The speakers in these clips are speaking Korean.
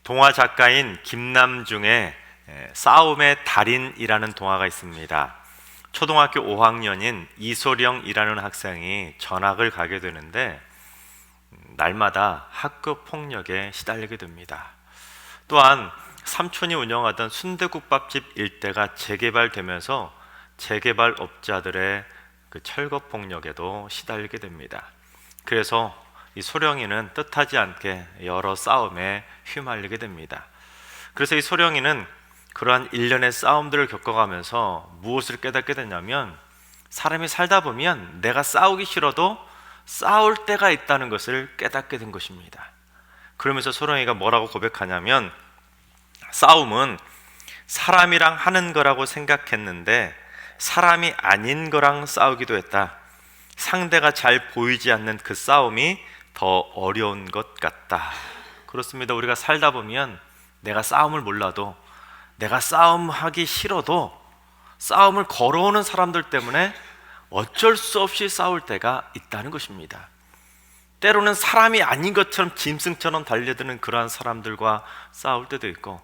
동화 작가인 김남중의 싸움의 달인이라는 동화가 있습니다. 초등학교 5학년인 이소령이라는 학생이 전학을 가게 되는데 날마다 학교 폭력에 시달리게 됩니다. 또한 삼촌이 운영하던 순대국밥집 일대가 재개발되면서 재개발업자들의 그 철거 폭력에도 시달리게 됩니다. 그래서 이 소령이는 뜻하지 않게 여러 싸움에 휘말리게 됩니다. 그래서 이 소령이는 그러한 일련의 싸움들을 겪어가면서 무엇을 깨닫게 되냐면, 사람이 살다 보면 내가 싸우기 싫어도 싸울 때가 있다는 것을 깨닫게 된 것입니다. 그러면서 소령이가 뭐라고 고백하냐면, 싸움은 사람이랑 하는 거라고 생각했는데 사람이 아닌 거랑 싸우기도 했다. 상대가 잘 보이지 않는 그 싸움이 더 어려운 것 같다. 그렇습니다. 우리가 살다 보면 내가 싸움을 몰라도, 내가 싸움하기 싫어도 싸움을 걸어오는 사람들 때문에 어쩔 수 없이 싸울 때가 있다는 것입니다. 때로는 사람이 아닌 것처럼 짐승처럼 달려드는 그러한 사람들과 싸울 때도 있고,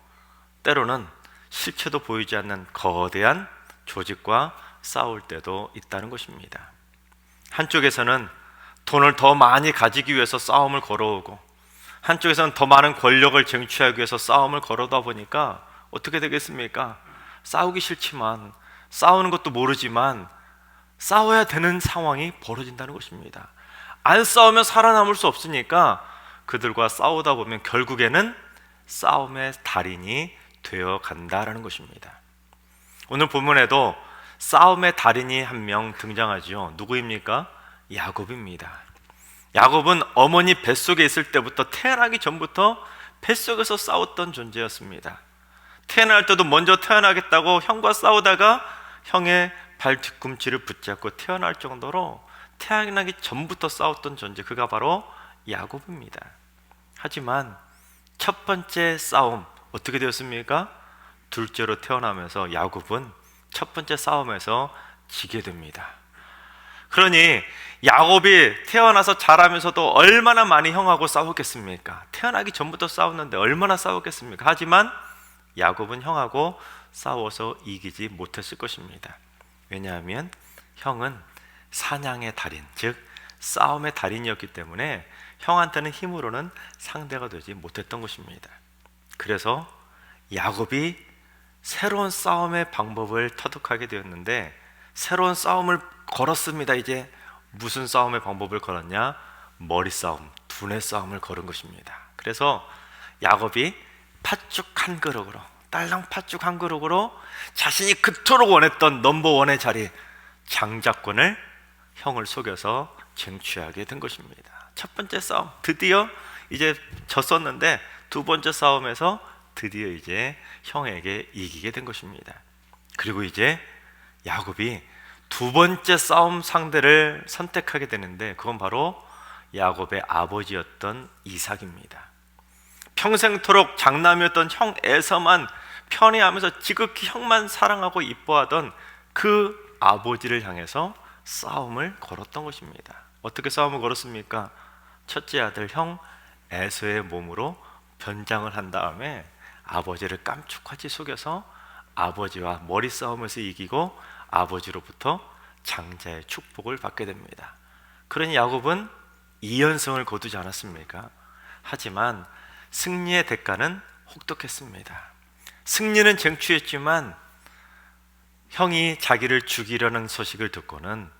때로는 실체도 보이지 않는 거대한 조직과 싸울 때도 있다는 것입니다. 한쪽에서는 돈을 더 많이 가지기 위해서 싸움을 걸어오고, 한쪽에서는 더 많은 권력을 쟁취하기 위해서 싸움을 걸어다 보니까 어떻게 되겠습니까? 싸우기 싫지만, 싸우는 것도 모르지만 싸워야 되는 상황이 벌어진다는 것입니다. 안 싸우면 살아남을 수 없으니까 그들과 싸우다 보면 결국에는 싸움의 달인이 되어 간다라는 것입니다. 오늘 본문에도 싸움의 달인이 한 명 등장하죠. 누구입니까? 야곱입니다. 야곱은 어머니 뱃속에 있을 때부터, 태어나기 전부터 뱃속에서 싸웠던 존재였습니다. 태어날 때도 먼저 태어나겠다고 형과 싸우다가 형의 발 뒤꿈치를 붙잡고 태어날 정도로 태어나기 전부터 싸웠던 존재, 그가 바로 야곱입니다. 하지만 첫 번째 싸움 어떻게 되었습니까? 둘째로 태어나면서 야곱은 첫 번째 싸움에서 지게 됩니다. 그러니 야곱이 태어나서 자라면서도 얼마나 많이 형하고 싸웠겠습니까? 태어나기 전부터 싸웠는데 얼마나 싸웠겠습니까? 하지만 야곱은 형하고 싸워서 이기지 못했을 것입니다. 왜냐하면 형은 사냥의 달인, 즉 싸움의 달인이었기 때문에 형한테는 힘으로는 상대가 되지 못했던 것입니다. 그래서 야곱이 새로운 싸움의 방법을 터득하게 되었는데, 새로운 싸움을 걸었습니다. 이제 무슨 싸움의 방법을 걸었냐? 머리 싸움, 두뇌 싸움을 걸은 것입니다. 그래서 야곱이 팥죽 한 그릇으로, 딸랑 팥죽 한 그릇으로 자신이 그토록 원했던 넘버원의 자리, 장자권을 형을 속여서 쟁취하게 된 것입니다. 첫 번째 싸움 드디어 이제 졌었는데, 두 번째 싸움에서 드디어 이제 형에게 이기게 된 것입니다. 그리고 이제 야곱이 두 번째 싸움 상대를 선택하게 되는데, 그건 바로 야곱의 아버지였던 이삭입니다. 평생토록 장남이었던 형 에서만 편애하면서 지극히 형만 사랑하고 이뻐하던 그 아버지를 향해서 싸움을 걸었던 것입니다. 어떻게 싸움을 걸었습니까? 첫째 아들 형 에서의 몸으로 변장을 한 다음에 아버지를 깜짝하지 속여서 아버지와 머리 싸움에서 이기고 아버지로부터 장자의 축복을 받게 됩니다. 그러니 야곱은 2연승을 거두지 않았습니까? 하지만 승리의 대가는 혹독했습니다. 승리는 쟁취했지만 형이 자기를 죽이려는 소식을 듣고는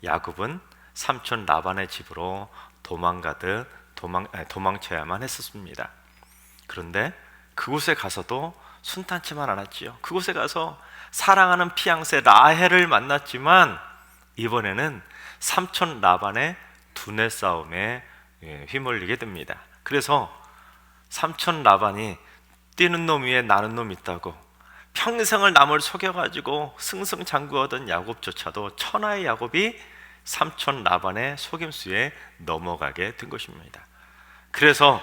야곱은 삼촌 라반의 집으로 도망쳐야만 했었습니다. 그런데 그곳에 가서도 순탄치만 않았지요. 그곳에 가서 사랑하는 피앙세 라헬을 만났지만 이번에는 삼촌 라반의 두뇌 싸움에 휘말리게 됩니다. 그래서 삼촌 라반이 뛰는 놈 위에 나는 놈 있다고 평생을 남을 속여가지고 승승장구하던 야곱조차도, 천하의 야곱이 삼촌 라반의 속임수에 넘어가게 된 것입니다. 그래서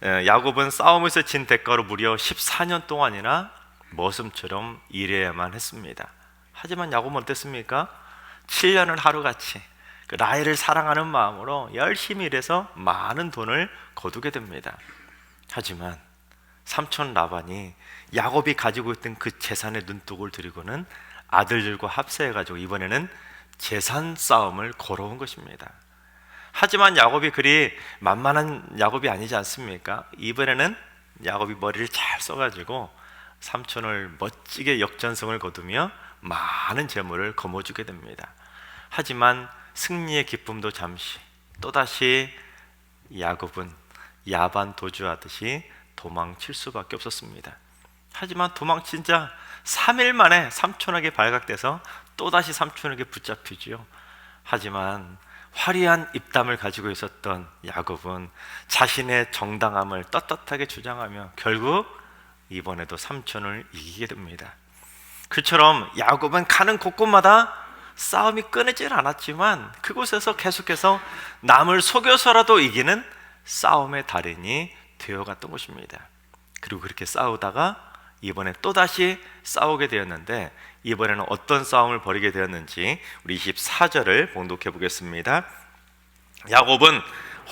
야곱은 싸움에서 진 대가로 무려 14년 동안이나 머슴처럼 일해야만 했습니다. 하지만 야곱은 어땠습니까? 7년을 하루같이 그 라헬을 사랑하는 마음으로 열심히 일해서 많은 돈을 거두게 됩니다. 하지만 삼촌 라반이 야곱이 가지고 있던 그 재산의 눈독을 들이고는 아들들과 합세해가지고 이번에는 재산 싸움을 걸어온 것입니다. 하지만 야곱이 그리 만만한 야곱이 아니지 않습니까? 이번에는 야곱이 머리를 잘 써가지고 삼촌을 멋지게 역전승을 거두며 많은 재물을 거머쥐게 됩니다. 하지만 승리의 기쁨도 잠시, 또다시 야곱은 야반 도주하듯이 도망칠 수밖에 없었습니다. 하지만 도망친 자 3일 만에 삼촌에게 발각돼서 또다시 삼촌에게 붙잡히지요. 하지만 화려한 입담을 가지고 있었던 야곱은 자신의 정당함을 떳떳하게 주장하며 결국 이번에도 삼촌을 이기게 됩니다. 그처럼 야곱은 가는 곳곳마다 싸움이 끊이질 않았지만 그곳에서 계속해서 남을 속여서라도 이기는 싸움의 달인이 되어갔던 것입니다. 그리고 그렇게 싸우다가 이번에 또다시 싸우게 되었는데 이번에는 어떤 싸움을 벌이게 되었는지 우리 24절을 봉독해 보겠습니다. 야곱은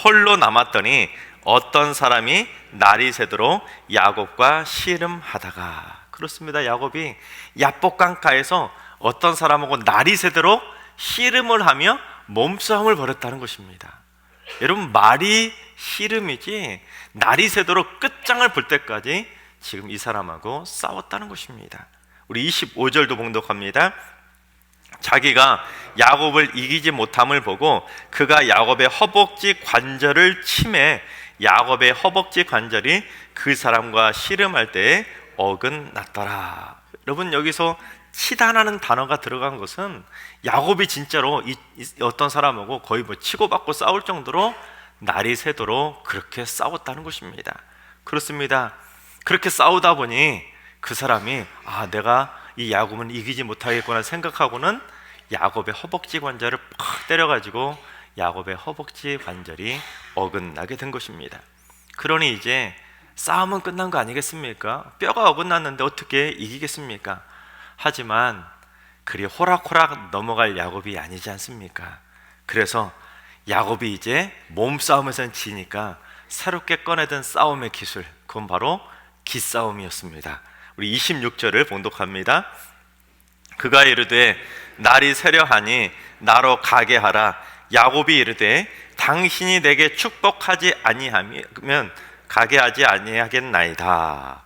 홀로 남았더니 어떤 사람이 날이 새도록 야곱과 씨름하다가, 그렇습니다. 야곱이 야복강가에서 어떤 사람하고 날이 새도록 씨름을 하며 몸싸움을 벌였다는 것입니다. 여러분, 말이 씨름이지 날이 새도록 끝장을 볼 때까지 지금 이 사람하고 싸웠다는 것입니다. 우리 25절도 봉독합니다. 자기가 야곱을 이기지 못함을 보고 그가 야곱의 허벅지 관절을 치매 야곱의 허벅지 관절이 그 사람과 씨름할 때에 어긋났더라. 여러분, 여기서 치다라는 단어가 들어간 것은 야곱이 진짜로 어떤 사람하고 거의 치고받고 싸울 정도로 날이 새도록 그렇게 싸웠다는 것입니다. 그렇습니다. 그렇게 싸우다 보니 그 사람이 내가 이 야곱은 이기지 못하겠구나 생각하고는 야곱의 허벅지 관절을 팍 때려가지고 야곱의 허벅지 관절이 어긋나게 된 것입니다. 그러니 이제 싸움은 끝난 거 아니겠습니까? 뼈가 어긋났는데 어떻게 이기겠습니까? 하지만 그리 호락호락 넘어갈 야곱이 아니지 않습니까? 그래서 야곱이 이제 몸싸움에선 지니까 새롭게 꺼내든 싸움의 기술, 그건 바로 기싸움이었습니다. 우리 26절을 봉독합니다. 그가 이르되 날이 새려하니 나로 가게 하라. 야곱이 이르되 당신이 내게 축복하지 아니하면 가게 하지 아니하겠나이다.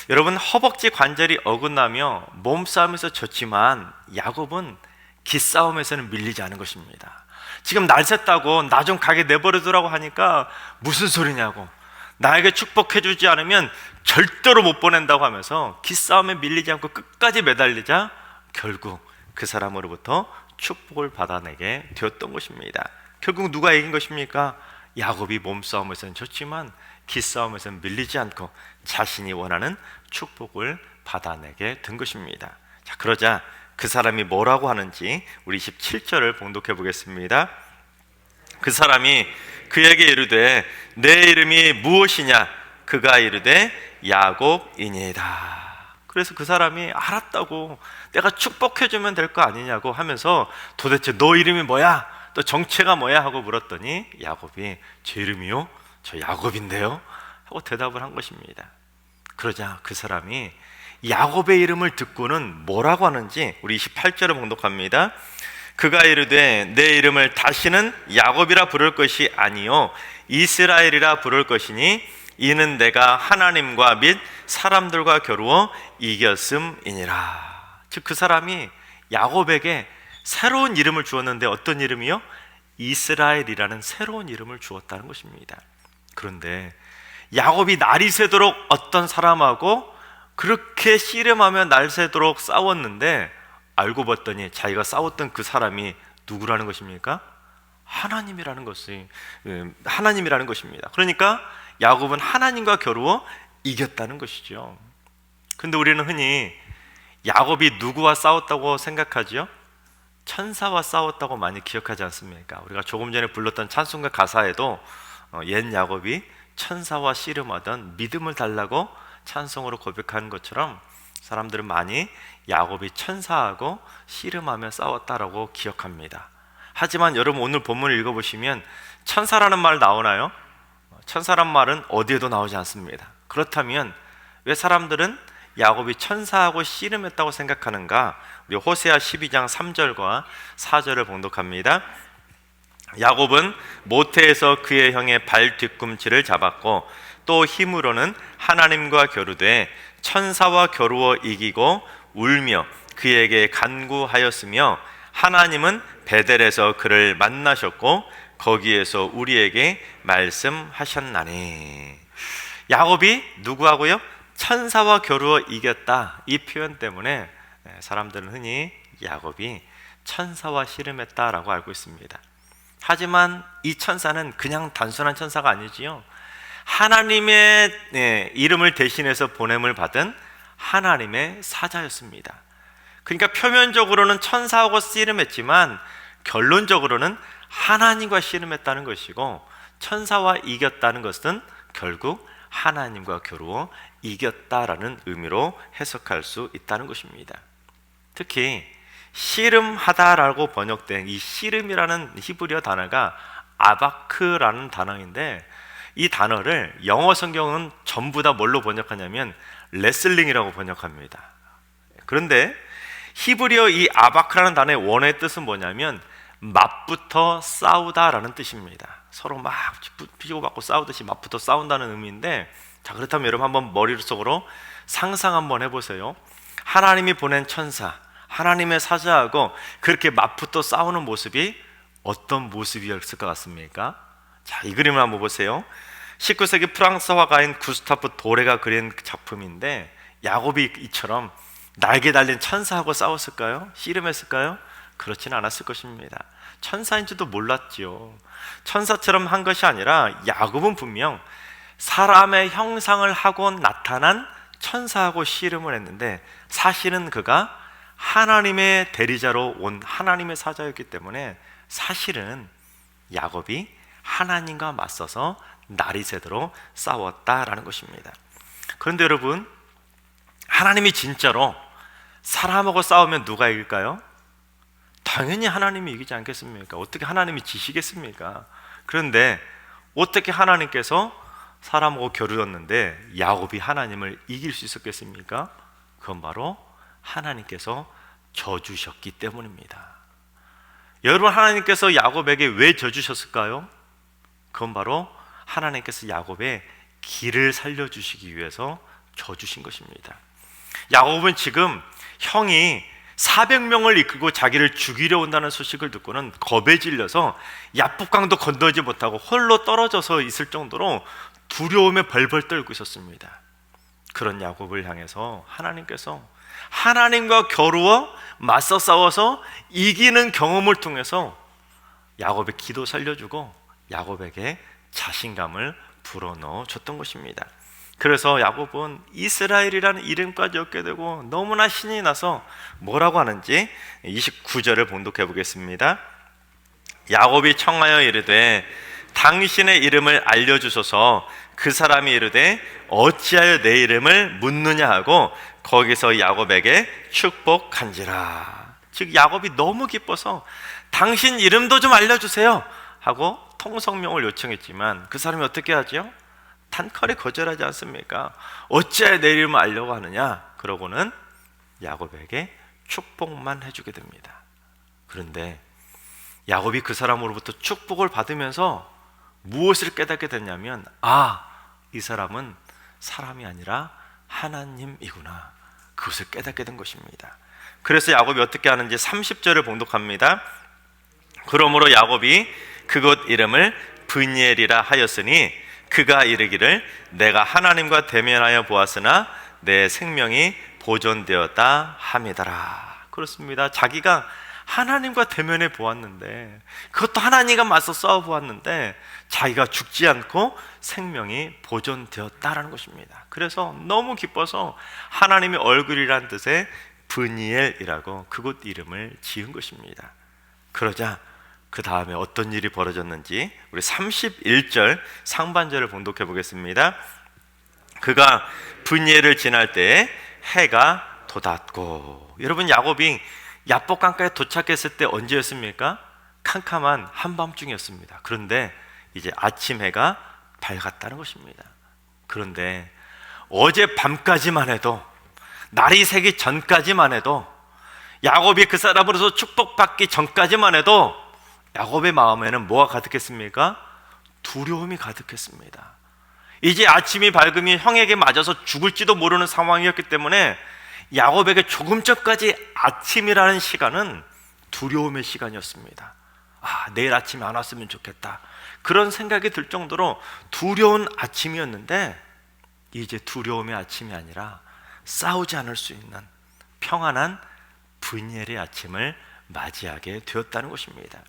여러분, 허벅지 관절이 어긋나며 몸싸움에서 졌지만 야곱은 기싸움에서는 밀리지 않은 것입니다. 지금 날 샜다고 나 좀 가게 내버려두라고 하니까 무슨 소리냐고, 나에게 축복해주지 않으면 절대로 못 보낸다고 하면서 기싸움에 밀리지 않고 끝까지 매달리자 결국 그 사람으로부터 축복을 받아내게 되었던 것입니다. 결국 누가 이긴 것입니까? 야곱이 몸싸움에서는 졌지만 기싸움에서는 밀리지 않고 자신이 원하는 축복을 받아내게 된 것입니다. 자, 그러자 그 사람이 뭐라고 하는지 우리 17절을 봉독해 보겠습니다. 그 사람이 그에게 이르되 내 이름이 무엇이냐? 그가 이르되 야곱이니이다. 그래서 그 사람이 알았다고, 내가 축복해주면 될 거 아니냐고 하면서 도대체 너 이름이 뭐야? 또 정체가 뭐야? 하고 물었더니 야곱이 제 이름이요? 저 야곱인데요? 하고 대답을 한 것입니다. 그러자 그 사람이 야곱의 이름을 듣고는 뭐라고 하는지 우리 28절을 봉독합니다. 그가 이르되 내 이름을 다시는 야곱이라 부를 것이 아니요 이스라엘이라 부를 것이니 이는 내가 하나님과 및 사람들과 겨루어 이겼음이니라. 즉 그 사람이 야곱에게 새로운 이름을 주었는데 어떤 이름이요? 이스라엘이라는 새로운 이름을 주었다는 것입니다. 그런데 야곱이 날이 새도록 어떤 사람하고 그렇게 씨름하며 날 새도록 싸웠는데 알고 봤더니 자기가 싸웠던 그 사람이 누구라는 것입니까? 하나님이라는 것입니다. 그러니까 야곱은 하나님과 겨루어 이겼다는 것이죠. 근데 우리는 흔히 야곱이 누구와 싸웠다고 생각하죠? 천사와 싸웠다고 많이 기억하지 않습니까? 우리가 조금 전에 불렀던 찬송가 가사에도 옛 야곱이 천사와 씨름하던 믿음을 달라고 찬송으로 고백하는 것처럼 사람들은 많이 야곱이 천사하고 씨름하며 싸웠다라고 기억합니다. 하지만 여러분, 오늘 본문을 읽어보시면 천사라는 말 나오나요? 천사란 말은 어디에도 나오지 않습니다. 그렇다면 왜 사람들은 야곱이 천사하고 씨름했다고 생각하는가? 우리 호세아 12장 3절과 4절을 봉독합니다. 야곱은 모태에서 그의 형의 발 뒤꿈치를 잡았고 또 힘으로는 하나님과 겨루되 천사와 겨루어 이기고 울며 그에게 간구하였으며 하나님은 베델에서 그를 만나셨고 거기에서 우리에게 말씀하셨나니. 야곱이 누구하고요? 천사와 겨루어 이겼다. 이 표현 때문에 사람들은 흔히 야곱이 천사와 씨름했다라고 알고 있습니다. 하지만 이 천사는 그냥 단순한 천사가 아니지요. 하나님의 이름을 대신해서 보냄을 받은 하나님의 사자였습니다. 그러니까 표면적으로는 천사하고 씨름했지만 결론적으로는 하나님과 씨름했다는 것이고, 천사와 이겼다는 것은 결국 하나님과 겨루어 이겼다라는 의미로 해석할 수 있다는 것입니다. 특히 씨름하다라고 번역된 이 씨름이라는 히브리어 단어가 아바크라는 단어인데, 이 단어를 영어 성경은 전부 다 뭘로 번역하냐면 레슬링이라고 번역합니다. 그런데 히브리어 이 아바크라는 단어의 원어의 뜻은 뭐냐면 맞붙어 싸우다라는 뜻입니다. 서로 막 피고받고 싸우듯이 맞붙어 싸운다는 의미인데, 자, 그렇다면 여러분 한번 머릿속으로 상상 한번 해보세요. 하나님이 보낸 천사, 하나님의 사자하고 그렇게 맞붙어 싸우는 모습이 어떤 모습이었을 것 같습니까? 자, 이 그림을 한번 보세요. 19세기 프랑스 화가인 구스타프 도레가 그린 작품인데, 야곱이 이처럼 날개 달린 천사하고 싸웠을까요? 씨름했을까요? 그렇지는 않았을 것입니다. 천사인지도 몰랐지요. 천사처럼 한 것이 아니라 야곱은 분명 사람의 형상을 하고 나타난 천사하고 씨름을 했는데, 사실은 그가 하나님의 대리자로 온 하나님의 사자였기 때문에 사실은 야곱이 하나님과 맞서서 날이 새도록 싸웠다라는 것입니다. 그런데 여러분, 하나님이 진짜로 사람하고 싸우면 누가 이길까요? 당연히 하나님이 이기지 않겠습니까? 어떻게 하나님이 지시겠습니까? 그런데 어떻게 하나님께서 사람하고 겨루었는데 야곱이 하나님을 이길 수 있었겠습니까? 그건 바로 하나님께서 져주셨기 때문입니다. 여러분, 하나님께서 야곱에게 왜 져주셨을까요? 그건 바로 하나님께서 야곱의 길을 살려주시기 위해서 져주신 것입니다. 야곱은 지금 형이 400명을 이끌고 자기를 죽이려 온다는 소식을 듣고는 겁에 질려서 야복강도 건너지 못하고 홀로 떨어져서 있을 정도로 두려움에 벌벌 떨고 있었습니다. 그런 야곱을 향해서 하나님께서 하나님과 겨루어 맞서 싸워서 이기는 경험을 통해서 야곱의 기도 살려주고 야곱에게 자신감을 불어넣어 줬던 것입니다. 그래서 야곱은 이스라엘이라는 이름까지 얻게 되고 너무나 신이 나서 뭐라고 하는지 29절을 봉독해 보겠습니다. 야곱이 청하여 이르되 당신의 이름을 알려주소서. 그 사람이 이르되 어찌하여 내 이름을 묻느냐 하고 거기서 야곱에게 축복한지라. 즉 야곱이 너무 기뻐서 당신 이름도 좀 알려주세요 하고 통성명을 요청했지만 그 사람이 어떻게 하죠? 단칼에 거절하지 않습니까? 어찌하여 내 이름을 알려고 하느냐? 그러고는 야곱에게 축복만 해주게 됩니다. 그런데 야곱이 그 사람으로부터 축복을 받으면서 무엇을 깨닫게 됐냐면, 이 사람은 사람이 아니라 하나님이구나, 그것을 깨닫게 된 것입니다. 그래서 야곱이 어떻게 하는지 30절을 봉독합니다. 그러므로 야곱이 그곳 이름을 브니엘이라 하였으니 그가 이르기를 내가 하나님과 대면하여 보았으나 내 생명이 보존되었다 함이더라. 그렇습니다. 자기가 하나님과 대면해 보았는데, 그것도 하나님과 맞서 싸워 보았는데 자기가 죽지 않고 생명이 보존되었다라는 것입니다. 그래서 너무 기뻐서 하나님의 얼굴이란 뜻의 브니엘이라고 그곳 이름을 지은 것입니다. 그러자 그 다음에 어떤 일이 벌어졌는지 우리 31절 상반절을 봉독해 보겠습니다. 그가 브니엘을 지날 때에 해가 돋았고. 여러분, 야곱이 야복강가에 도착했을 때 언제였습니까? 캄캄한 한밤중이었습니다. 그런데 이제 아침 해가 밝았다는 것입니다. 그런데 어제 밤까지만 해도, 날이 새기 전까지만 해도, 야곱이 그 사람으로서 축복받기 전까지만 해도 야곱의 마음에는 뭐가 가득했습니까? 두려움이 가득했습니다. 이제 아침이 밝으면 형에게 맞아서 죽을지도 모르는 상황이었기 때문에 야곱에게 조금 전까지 아침이라는 시간은 두려움의 시간이었습니다. 내일 아침에 안 왔으면 좋겠다, 그런 생각이 들 정도로 두려운 아침이었는데, 이제 두려움의 아침이 아니라 싸우지 않을 수 있는 평안한 브니엘의 아침을 맞이하게 되었다는 것입니다.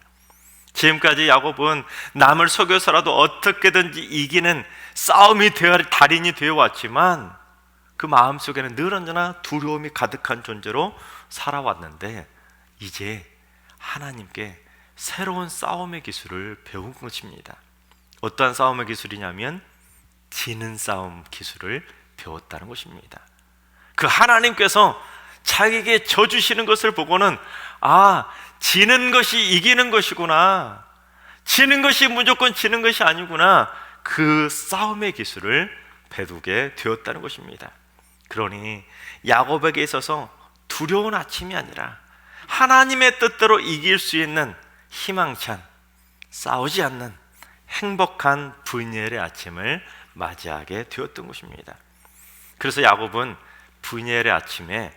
지금까지 야곱은 남을 속여서라도 어떻게든지 이기는 싸움이 되어 달인이 되어 왔지만 그 마음속에는 늘 언제나 두려움이 가득한 존재로 살아왔는데, 이제 하나님께 새로운 싸움의 기술을 배운 것입니다. 어떠한 싸움의 기술이냐면 지는 싸움 기술을 배웠다는 것입니다. 그 하나님께서 자기에게 져주시는 것을 보고는 지는 것이 이기는 것이구나, 지는 것이 무조건 지는 것이 아니구나, 그 싸움의 기술을 배우게 되었다는 것입니다. 그러니 야곱에게 있어서 두려운 아침이 아니라 하나님의 뜻대로 이길 수 있는 희망찬, 싸우지 않는 행복한 브니엘의 아침을 맞이하게 되었던 것입니다. 그래서 야곱은 브니엘의 아침에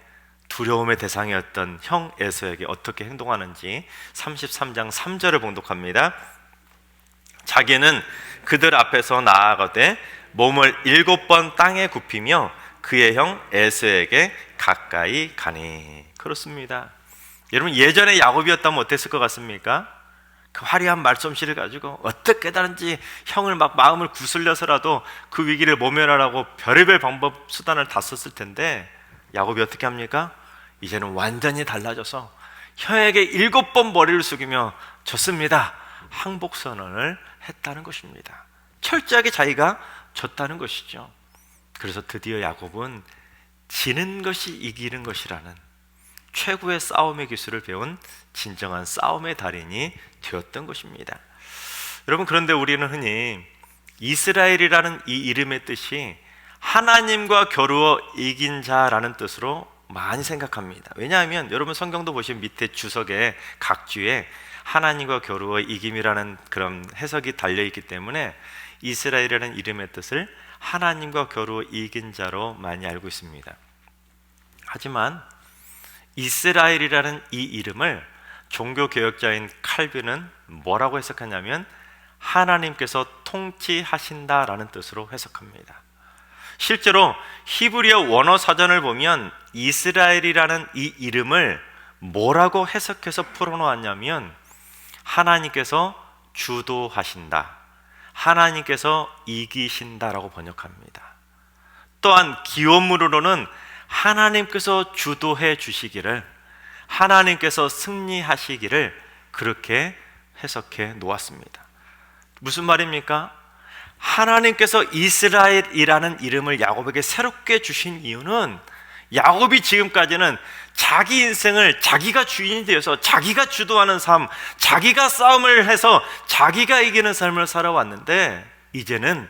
두려움의 대상이었던 형 에서에게 어떻게 행동하는지 33장 3절을 봉독합니다. 자기는 그들 앞에서 나아가되 몸을 7번 땅에 굽히며 그의 형 에서에게 가까이 가니. 그렇습니다. 여러분, 예전에 야곱이었다면 어땠을 것 같습니까? 그 화려한 말솜씨를 가지고 어떻게든지 형을 막 마음을 구슬려서라도 그 위기를 모면하라고 별의별 방법 수단을 다 썼을 텐데, 야곱이 어떻게 합니까? 이제는 완전히 달라져서 형에게 7번 머리를 숙이며 졌습니다, 항복 선언을 했다는 것입니다. 철저하게 자기가 졌다는 것이죠. 그래서 드디어 야곱은 지는 것이 이기는 것이라는 최고의 싸움의 기술을 배운 진정한 싸움의 달인이 되었던 것입니다. 여러분, 그런데 우리는 흔히 이스라엘이라는 이 이름의 뜻이 하나님과 겨루어 이긴 자라는 뜻으로 많이 생각합니다. 왜냐하면 여러분 성경도 보시면 밑에 주석에 각 주에 하나님과 겨루어 이김이라는 그런 해석이 달려있기 때문에 이스라엘이라는 이름의 뜻을 하나님과 겨루어 이긴 자로 많이 알고 있습니다. 하지만 이스라엘이라는 이 이름을 종교개혁자인 칼빈은 뭐라고 해석하냐면 하나님께서 통치하신다라는 뜻으로 해석합니다. 실제로 히브리어 원어 사전을 보면 이스라엘이라는 이 이름을 뭐라고 해석해서 풀어놓았냐면 하나님께서 주도하신다, 하나님께서 이기신다라고 번역합니다. 또한 기원문으로는 하나님께서 주도해 주시기를, 하나님께서 승리하시기를 그렇게 해석해 놓았습니다. 무슨 말입니까? 하나님께서 이스라엘이라는 이름을 야곱에게 새롭게 주신 이유는 야곱이 지금까지는 자기 인생을 자기가 주인이 되어서 자기가 주도하는 삶, 자기가 싸움을 해서 자기가 이기는 삶을 살아왔는데, 이제는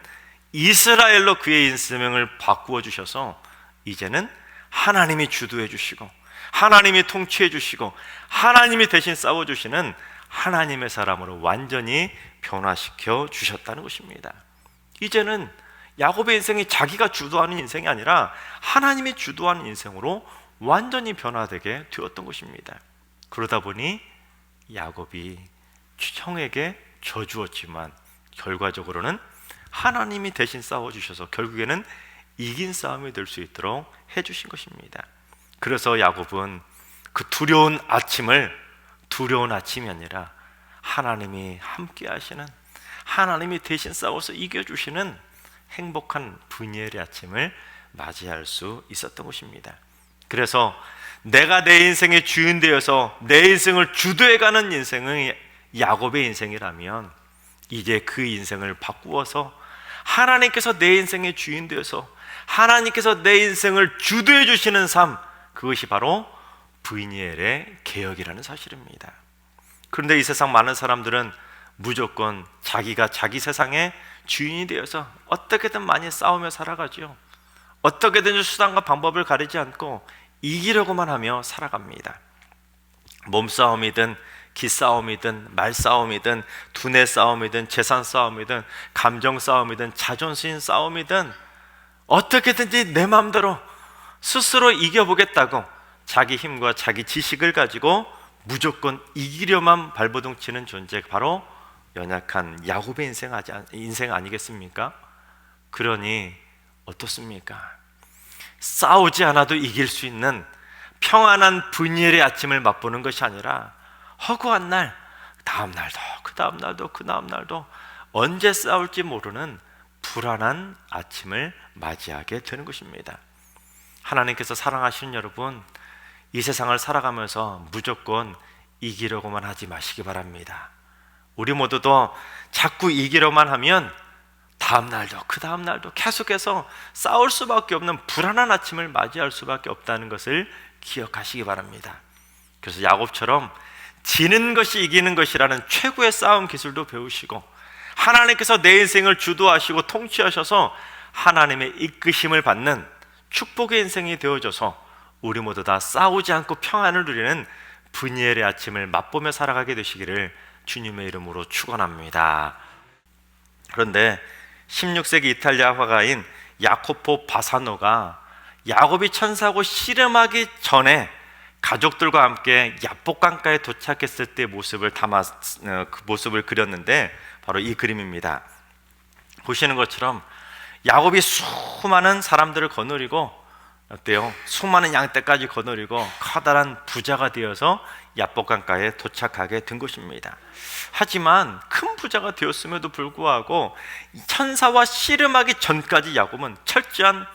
이스라엘로 그의 인생을 바꾸어 주셔서 이제는 하나님이 주도해 주시고 하나님이 통치해 주시고 하나님이 대신 싸워 주시는 하나님의 사람으로 완전히 변화시켜 주셨다는 것입니다. 이제는 야곱의 인생이 자기가 주도하는 인생이 아니라 하나님이 주도하는 인생으로 완전히 변화되게 되었던 것입니다. 그러다 보니 야곱이 형에게 져주었지만 결과적으로는 하나님이 대신 싸워주셔서 결국에는 이긴 싸움이 될 수 있도록 해주신 것입니다. 그래서 야곱은 그 두려운 아침을 두려운 아침이 아니라 하나님이 함께 하시는, 하나님이 대신 싸워서 이겨주시는 행복한 브니엘의 아침을 맞이할 수 있었던 것입니다. 그래서 내가 내 인생의 주인 되어서 내 인생을 주도해가는 인생은 야곱의 인생이라면 이제 그 인생을 바꾸어서 하나님께서 내 인생의 주인 되어서 하나님께서 내 인생을 주도해 주시는 삶, 그것이 바로 브니엘의 개혁이라는 사실입니다. 그런데 이 세상 많은 사람들은 무조건 자기가 자기 세상의 주인이 되어서 어떻게든 많이 싸우며 살아가죠. 어떻게든지 수단과 방법을 가리지 않고 이기려고만 하며 살아갑니다. 몸싸움이든 기싸움이든 말싸움이든 두뇌 싸움이든 재산 싸움이든 감정 싸움이든 자존심 싸움이든 어떻게든지 내 마음대로 스스로 이겨보겠다고 자기 힘과 자기 지식을 가지고 무조건 이기려만 발버둥 치는 존재, 바로 연약한 야곱의 인생 아니겠습니까? 그러니 어떻습니까? 싸우지 않아도 이길 수 있는 평안한 분열의 아침을 맛보는 것이 아니라 허구한 날, 다음 날도 그 다음 날도 그 다음 날도 언제 싸울지 모르는 불안한 아침을 맞이하게 되는 것입니다. 하나님께서 사랑하시는 여러분, 이 세상을 살아가면서 무조건 이기려고만 하지 마시기 바랍니다. 우리 모두도 자꾸 이기려만 하면 다음 날도 그 다음 날도 계속해서 싸울 수밖에 없는 불안한 아침을 맞이할 수밖에 없다는 것을 기억하시기 바랍니다. 그래서 야곱처럼 지는 것이 이기는 것이라는 최고의 싸움 기술도 배우시고, 하나님께서 내 인생을 주도하시고 통치하셔서 하나님의 이끄심을 받는 축복의 인생이 되어져서 우리 모두 다 싸우지 않고 평안을 누리는 분이엘의 아침을 맛보며 살아가게 되시기를 주님의 이름으로 축원합니다. 그런데 16세기 이탈리아 화가인 야코포 바사노가 야곱이 천사고 씨름하기 전에 가족들과 함께 야복강가에 도착했을 때 모습을 그 모습을 그렸는데 바로 이 그림입니다. 보시는 것처럼 야곱이 수많은 사람들을 거느리고, 어때요? 수많은 양떼까지 거느리고 커다란 부자가 되어서 야복강가에 도착하게 된 것입니다. 하지만 큰 부자가 되었음에도 불구하고 천사와 씨름하기 전까지 야곱은 철저한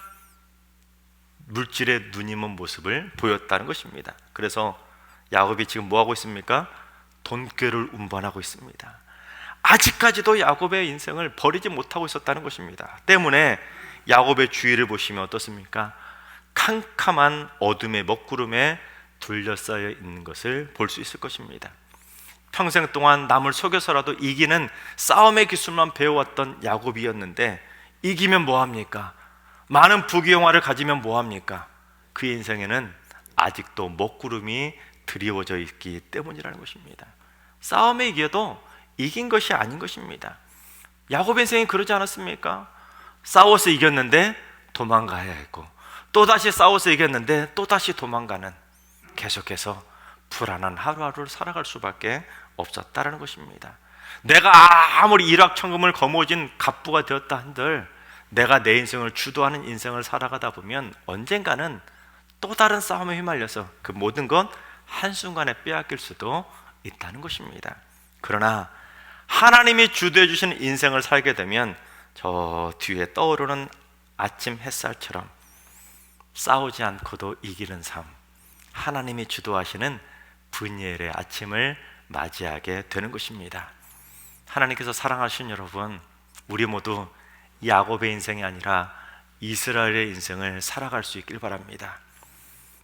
물질에 눈이 먼 모습을 보였다는 것입니다. 그래서 야곱이 지금 뭐 하고 있습니까? 돈꾀를 운반하고 있습니다. 아직까지도 야곱의 인생을 버리지 못하고 있었다는 것입니다. 때문에 야곱의 주위를 보시면 어떻습니까? 캄캄한 어둠의 먹구름에 둘러싸여 있는 것을 볼 수 있을 것입니다. 평생 동안 남을 속여서라도 이기는 싸움의 기술만 배워왔던 야곱이었는데, 이기면 뭐합니까? 많은 부귀영화를 가지면 뭐합니까? 그의 인생에는 아직도 먹구름이 드리워져 있기 때문이라는 것입니다. 싸움에 이겨도 이긴 것이 아닌 것입니다. 야곱 인생이 그러지 않았습니까? 싸워서 이겼는데 도망가야 했고, 또다시 싸워서 이겼는데 또다시 도망가는, 계속해서 불안한 하루하루를 살아갈 수밖에 없었다는 것입니다. 내가 아무리 일확천금을 거머쥔 갑부가 되었다 한들 내가 내 인생을 주도하는 인생을 살아가다 보면 언젠가는 또 다른 싸움에 휘말려서 그 모든 건 한순간에 빼앗길 수도 있다는 것입니다. 그러나 하나님이 주도해 주시는 인생을 살게 되면 저 뒤에 떠오르는 아침 햇살처럼 싸우지 않고도 이기는 삶, 하나님이 주도하시는 분이엘의 아침을 맞이하게 되는 것입니다. 하나님께서 사랑하시는 여러분, 우리 모두 야곱의 인생이 아니라 이스라엘의 인생을 살아갈 수 있길 바랍니다.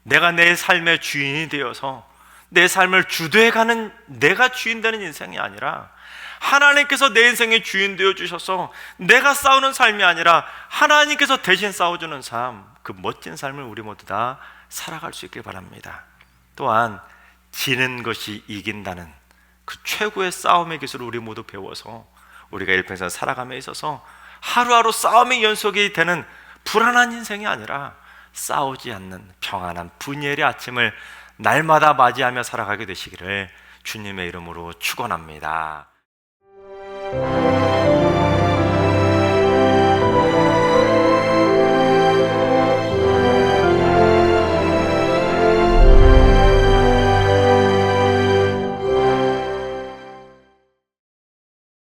내가 내 삶의 주인이 되어서 내 삶을 주도해가는, 내가 주인 되는 인생이 아니라 하나님께서 내 인생의 주인 되어 주셔서 내가 싸우는 삶이 아니라 하나님께서 대신 싸워주는 삶, 그 멋진 삶을 우리 모두 다 살아갈 수 있길 바랍니다. 또한 지는 것이 이긴다는 그 최고의 싸움의 기술을 우리 모두 배워서 우리가 일평생 살아감에 있어서 하루하루 싸움의 연속이 되는 불안한 인생이 아니라 싸우지 않는 평안한 분이엘의 아침을 날마다 맞이하며 살아가게 되시기를 주님의 이름으로 축원합니다.